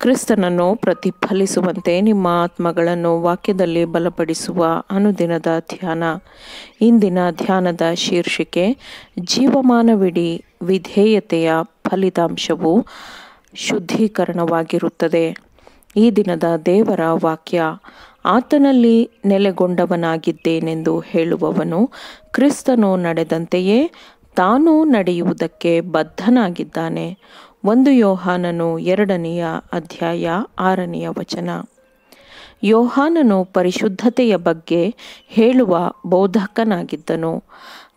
ಕ್ರಿಸ್ತನನ್ನು ಪ್ರತಿಫಲಿಸುವಂತೆ ನಿಮ್ಮ ಆತ್ಮಗಳನ್ನು ವಾಕ್ಯದಲ್ಲಿ ಬಲಪಡಿಸುವ ಅನುದಿನದ ಧ್ಯಾನ. ಇಂದಿನ ಧ್ಯಾನದ ಶೀರ್ಷಿಕೆ ಜೀವಮಾನವಿಡೀ ವಿಧೇಯತೆಯ ಫಲಿತಾಂಶವು ಶುದ್ಧೀಕರಣವಾಗಿರುತ್ತದೆ. ಈ ದಿನದ ದೇವರ ವಾಕ್ಯ, ಆತನಲ್ಲಿ ನೆಲೆಗೊಂಡವನಾಗಿದ್ದೇನೆಂದು ಹೇಳುವವನು ಕ್ರಿಸ್ತನು ನಡೆದಂತೆಯೇ ತಾನೂ ನಡೆಯುವುದಕ್ಕೆ ಬದ್ಧನಾಗಿದ್ದಾನೆ. 1 ಯೋಹಾನನು 2ನೇ ಅಧ್ಯಾಯ 6ನೇ ವಚನ. ಯೋಹಾನನು ಪರಿಶುದ್ಧತೆಯ ಬಗ್ಗೆ ಹೇಳುವ ಬೋಧಕನಾಗಿದ್ದನು.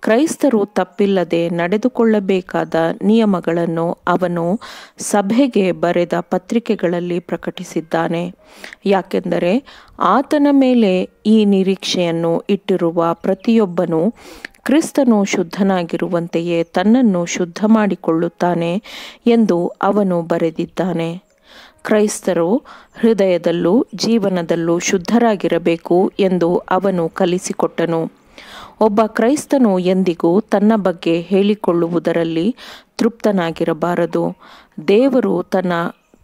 ಕ್ರೈಸ್ತರು ತಪ್ಪಿಲ್ಲದೆ ನಡೆದುಕೊಳ್ಳಬೇಕಾದ ನಿಯಮಗಳನ್ನು ಅವನು ಸಭೆಗೆ ಬರೆದ ಪತ್ರಿಕೆಗಳಲ್ಲಿ ಪ್ರಕಟಿಸಿದ್ದಾನೆ. ಯಾಕೆಂದರೆ ಆತನ ಮೇಲೆ ಈ ನಿರೀಕ್ಷೆಯನ್ನು ಇಟ್ಟಿರುವ ಪ್ರತಿಯೊಬ್ಬನೂ ಕ್ರಿಸ್ತನು ಶುದ್ಧನಾಗಿರುವಂತೆಯೇ ತನ್ನನ್ನು ಶುದ್ಧ ಮಾಡಿಕೊಳ್ಳುತ್ತಾನೆ ಎಂದು ಅವನು ಬರೆದಿದ್ದಾನೆ. ಕ್ರೈಸ್ತರು ಹೃದಯದಲ್ಲೂ ಜೀವನದಲ್ಲೂ ಶುದ್ಧರಾಗಿರಬೇಕು ಎಂದು ಅವನು ಕಲಿಸಿಕೊಟ್ಟನು. ಒಬ್ಬ ಕ್ರೈಸ್ತನು ಎಂದಿಗೂ ತನ್ನ ಬಗ್ಗೆ ಹೇಳಿಕೊಳ್ಳುವುದರಲ್ಲಿ ತೃಪ್ತನಾಗಿರಬಾರದು. ದೇವರು ತನ್ನ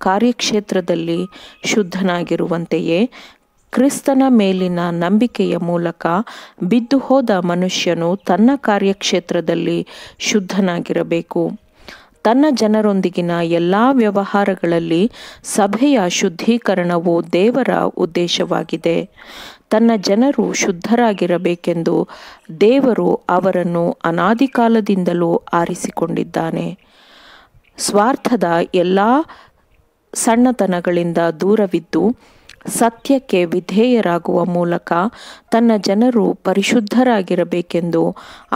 ಕಾರ್ಯಕ್ಷೇತ್ರದಲ್ಲಿ ಶುದ್ಧನಾಗಿರುವಂತೆಯೇ ಕ್ರಿಸ್ತನ ಮೇಲಿನ ನಂಬಿಕೆಯ ಮೂಲಕ ಬಿದ್ದು ಹೋದ ಮನುಷ್ಯನು ತನ್ನ ಕಾರ್ಯಕ್ಷೇತ್ರದಲ್ಲಿ ಶುದ್ಧನಾಗಿರಬೇಕು. ತನ್ನ ಜನರೊಂದಿಗಿನ ಎಲ್ಲ ವ್ಯವಹಾರಗಳಲ್ಲಿ ಸಭೆಯ ಶುದ್ಧೀಕರಣವು ದೇವರ ಉದ್ದೇಶವಾಗಿದೆ. ತನ್ನ ಜನರು ಶುದ್ಧರಾಗಿರಬೇಕೆಂದು ದೇವರು ಅವರನ್ನು ಅನಾದಿ ಕಾಲದಿಂದಲೂ ಆರಿಸಿಕೊಂಡಿದ್ದಾನೆ. ಸ್ವಾರ್ಥದ ಎಲ್ಲ ಸಣ್ಣತನಗಳಿಂದ ದೂರವಿದ್ದು ಸತ್ಯಕ್ಕೆ ವಿಧೇಯರಾಗುವ ಮೂಲಕ ತನ್ನ ಜನರು ಪರಿಶುದ್ಧರಾಗಿರಬೇಕೆಂದು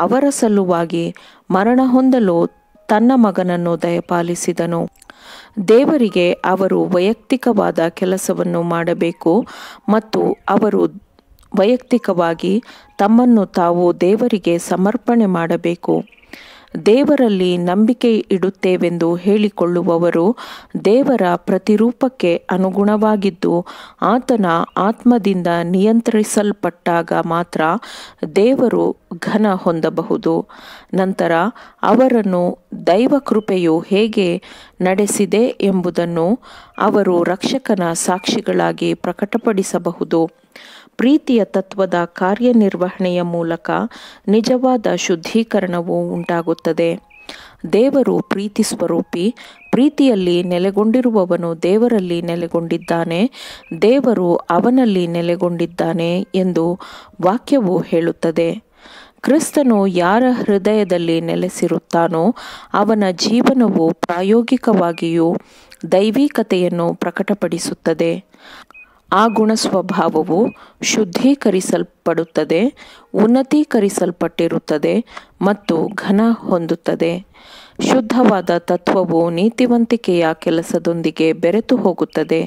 ಅವರ ಸಲುವಾಗಿ ಮರಣ ಹೊಂದಲು ತನ್ನ ಮಗನನ್ನು ದಯಪಾಲಿಸಿದನು. ದೇವರಿಗೆ ಅವರು ವೈಯಕ್ತಿಕವಾದ ಕೆಲಸವನ್ನು ಮಾಡಬೇಕು ಮತ್ತು ಅವರು ವೈಯಕ್ತಿಕವಾಗಿ ತಮ್ಮನ್ನು ತಾವು ದೇವರಿಗೆ ಸಮರ್ಪಣೆ ಮಾಡಬೇಕು. ದೇವರಲ್ಲಿ ನಂಬಿಕೆ ಇಡುತ್ತೇವೆಂದು ಹೇಳಿಕೊಳ್ಳುವವರು ದೇವರ ಪ್ರತಿರೂಪಕ್ಕೆ ಅನುಗುಣವಾಗಿದ್ದು ಆತನ ಆತ್ಮದಿಂದ ನಿಯಂತ್ರಿಸಲ್ಪಟ್ಟಾಗ ಮಾತ್ರ ದೇವರು ಘನ ಹೊಂದಬಹುದು. ನಂತರ ಅವರನ್ನು ದೈವ ಕೃಪೆಯು ಹೇಗೆ ನಡೆಸಿದೆ ಎಂಬುದನ್ನು ಅವರು ರಕ್ಷಕನ ಸಾಕ್ಷಿಗಳಾಗಿ ಪ್ರಕಟಪಡಿಸಬಹುದು. ಪ್ರೀತಿಯ ತತ್ವದ ಕಾರ್ಯನಿರ್ವಹಣೆಯ ಮೂಲಕ ನಿಜವಾದ ಶುದ್ಧೀಕರಣವು ಉಂಟಾಗುತ್ತದೆ. ದೇವರು ಪ್ರೀತಿ ಸ್ವರೂಪಿ. ಪ್ರೀತಿಯಲ್ಲಿ ನೆಲೆಗೊಂಡಿರುವವನು ದೇವರಲ್ಲಿ ನೆಲೆಗೊಂಡಿದ್ದಾನೆ, ದೇವರು ಅವನಲ್ಲಿ ನೆಲೆಗೊಂಡಿದ್ದಾನೆ ಎಂದು ವಾಕ್ಯವು ಹೇಳುತ್ತದೆ. ಕ್ರಿಸ್ತನು ಯಾರ ಹೃದಯದಲ್ಲಿ ನೆಲೆಸಿರುತ್ತಾನೋ ಅವನ ಜೀವನವು ಪ್ರಾಯೋಗಿಕವಾಗಿಯೂ ದೈವಿಕತೆಯನ್ನು ಪ್ರಕಟಪಡಿಸುತ್ತದೆ. ಆ ಗುಣ ಸ್ವಭಾವವು ಶುದ್ಧೀಕರಿಸಲ್ಪಡುತ್ತದೆ, ಉನ್ನತೀಕರಿಸಲ್ಪಟ್ಟಿರುತ್ತದೆ ಮತ್ತು ಘನ ಹೊಂದುತ್ತದೆ. ಶುದ್ಧವಾದ ತತ್ವವು ನೀತಿವಂತಿಕೆಯ ಕೆಲಸದೊಂದಿಗೆ ಬೆರೆತು ಹೋಗುತ್ತದೆ.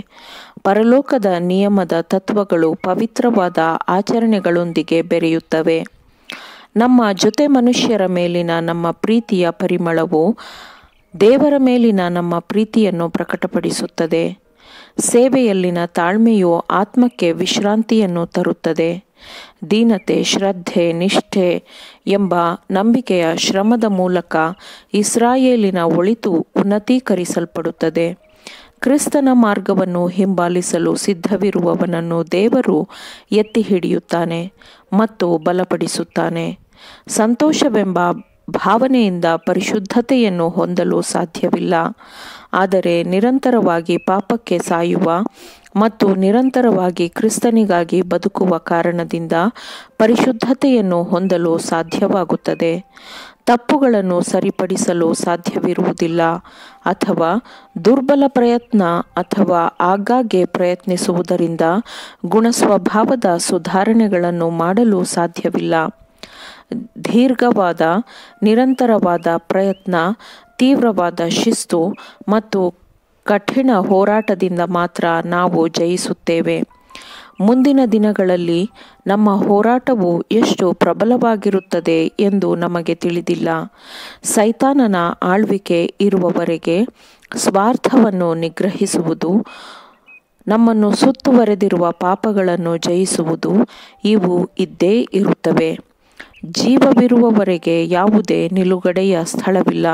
ಪರಲೋಕದ ನಿಯಮದ ತತ್ವಗಳು ಪವಿತ್ರವಾದ ಆಚರಣೆಗಳೊಂದಿಗೆ ಬೆರೆಯುತ್ತವೆ. ನಮ್ಮ ಜೊತೆ ಮನುಷ್ಯರ ಮೇಲಿನ ನಮ್ಮ ಪ್ರೀತಿಯ ಪರಿಮಳವು ದೇವರ ಮೇಲಿನ ನಮ್ಮ ಪ್ರೀತಿಯನ್ನು ಪ್ರಕಟಪಡಿಸುತ್ತದೆ. ಸೇವೆಯಲ್ಲಿನ ತಾಳ್ಮೆಯು ಆತ್ಮಕ್ಕೆ ವಿಶ್ರಾಂತಿಯನ್ನು ತರುತ್ತದೆ. ದೀನತೆ, ಶ್ರದ್ಧೆ, ನಿಷ್ಠೆ ಎಂಬ ನಂಬಿಕೆಯ ಶ್ರಮದ ಮೂಲಕ ಇಸ್ರಾಯೇಲಿನ ಒಳಿತು ಉನ್ನತೀಕರಿಸಲ್ಪಡುತ್ತದೆ. ಕ್ರಿಸ್ತನ ಮಾರ್ಗವನ್ನು ಹಿಂಬಾಲಿಸಲು ಸಿದ್ಧವಿರುವವನನ್ನು ದೇವರು ಎತ್ತಿ ಹಿಡಿಯುತ್ತಾನೆ ಮತ್ತು ಬಲಪಡಿಸುತ್ತಾನೆ. ಸಂತೋಷವೆಂಬ ಭಾವನೆಯಿಂದ ಪರಿಶುದ್ಧತೆಯನ್ನು ಹೊಂದಲು ಸಾಧ್ಯವಿಲ್ಲ. ಆದರೆ ನಿರಂತರವಾಗಿ ಪಾಪಕ್ಕೆ ಸಾಯುವ ಮತ್ತು ನಿರಂತರವಾಗಿ ಕ್ರಿಸ್ತನಿಗಾಗಿ ಬದುಕುವ ಕಾರಣದಿಂದ ಪರಿಶುದ್ಧತೆಯನ್ನು ಹೊಂದಲು ಸಾಧ್ಯವಾಗುತ್ತದೆ. ತಪ್ಪುಗಳನ್ನು ಸರಿಪಡಿಸಲು ಸಾಧ್ಯವಿರುವುದಿಲ್ಲ ಅಥವಾ ದುರ್ಬಲ ಪ್ರಯತ್ನ ಅಥವಾ ಆಗಾಗ್ಗೆ ಪ್ರಯತ್ನಿಸುವುದರಿಂದ ಗುಣಸ್ವಭಾವದ ಸುಧಾರಣೆಗಳನ್ನು ಮಾಡಲು ಸಾಧ್ಯವಿಲ್ಲ. ದೀರ್ಘವಾದ ನಿರಂತರವಾದ ಪ್ರಯತ್ನ, ತೀವ್ರವಾದ ಶಿಸ್ತು ಮತ್ತು ಕಠಿಣ ಹೋರಾಟದಿಂದ ಮಾತ್ರ ನಾವು ಜಯಿಸುತ್ತೇವೆ. ಮುಂದಿನ ದಿನಗಳಲ್ಲಿ ನಮ್ಮ ಹೋರಾಟವು ಎಷ್ಟು ಪ್ರಬಲವಾಗಿರುತ್ತದೆ ಎಂದು ನಮಗೆ ತಿಳಿದಿಲ್ಲ. ಸೈತಾನನ ಆಳ್ವಿಕೆ ಇರುವವರೆಗೆ ಸ್ವಾರ್ಥವನ್ನು ನಿಗ್ರಹಿಸುವುದು, ನಮ್ಮನ್ನು ಸುತ್ತುವರೆದಿರುವ ಪಾಪಗಳನ್ನು ಜಯಿಸುವುದು ಇವು ಇದ್ದೇ ಇರುತ್ತವೆ. ಜೀವವಿರುವವರೆಗೆ ಯಾವುದೇ ನಿಲುಗಡೆಯ ಸ್ಥಳವಿಲ್ಲ.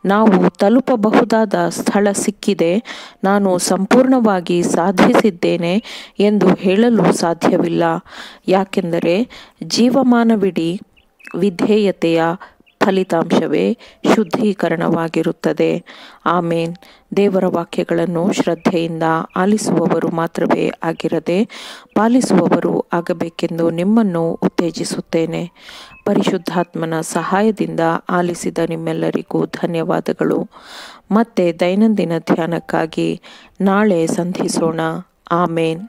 ನಾವು ತಲುಪಬಹುದಾದ ಸ್ಥಳ ಸಿಕ್ಕಿದೆ, ನಾನು ಸಂಪೂರ್ಣವಾಗಿ ಸಾಧಿಸಿದ್ದೇನೆ ಎಂದು ಹೇಳಲು ಸಾಧ್ಯವಿಲ್ಲ. ಯಾಕೆಂದರೆ ಜೀವಮಾನವಿಡೀ ವಿಧೇಯತೆಯ ಫಲಿತಾಂಶವೇ ಶುದ್ಧೀಕರಣವಾಗಿರುತ್ತದೆ. ಆಮೇನ್. ದೇವರ ವಾಕ್ಯಗಳನ್ನು ಶ್ರದ್ಧೆಯಿಂದ ಆಲಿಸುವವರು ಮಾತ್ರವೇ ಆಗಿರದೆ ಪಾಲಿಸುವವರು ಆಗಬೇಕೆಂದು ನಿಮ್ಮನ್ನು ಉತ್ತೇಜಿಸುತ್ತೇನೆ. ಪರಿಶುದ್ಧಾತ್ಮನ ಸಹಾಯದಿಂದ ಆಲಿಸಿದ ನಿಮ್ಮೆಲ್ಲರಿಗೂ ಧನ್ಯವಾದಗಳು. ಮತ್ತೆ ದೈನಂದಿನ ಧ್ಯಾನಕ್ಕಾಗಿ ನಾಳೆ ಸಂಧಿಸೋಣ. ಆಮೇನ್.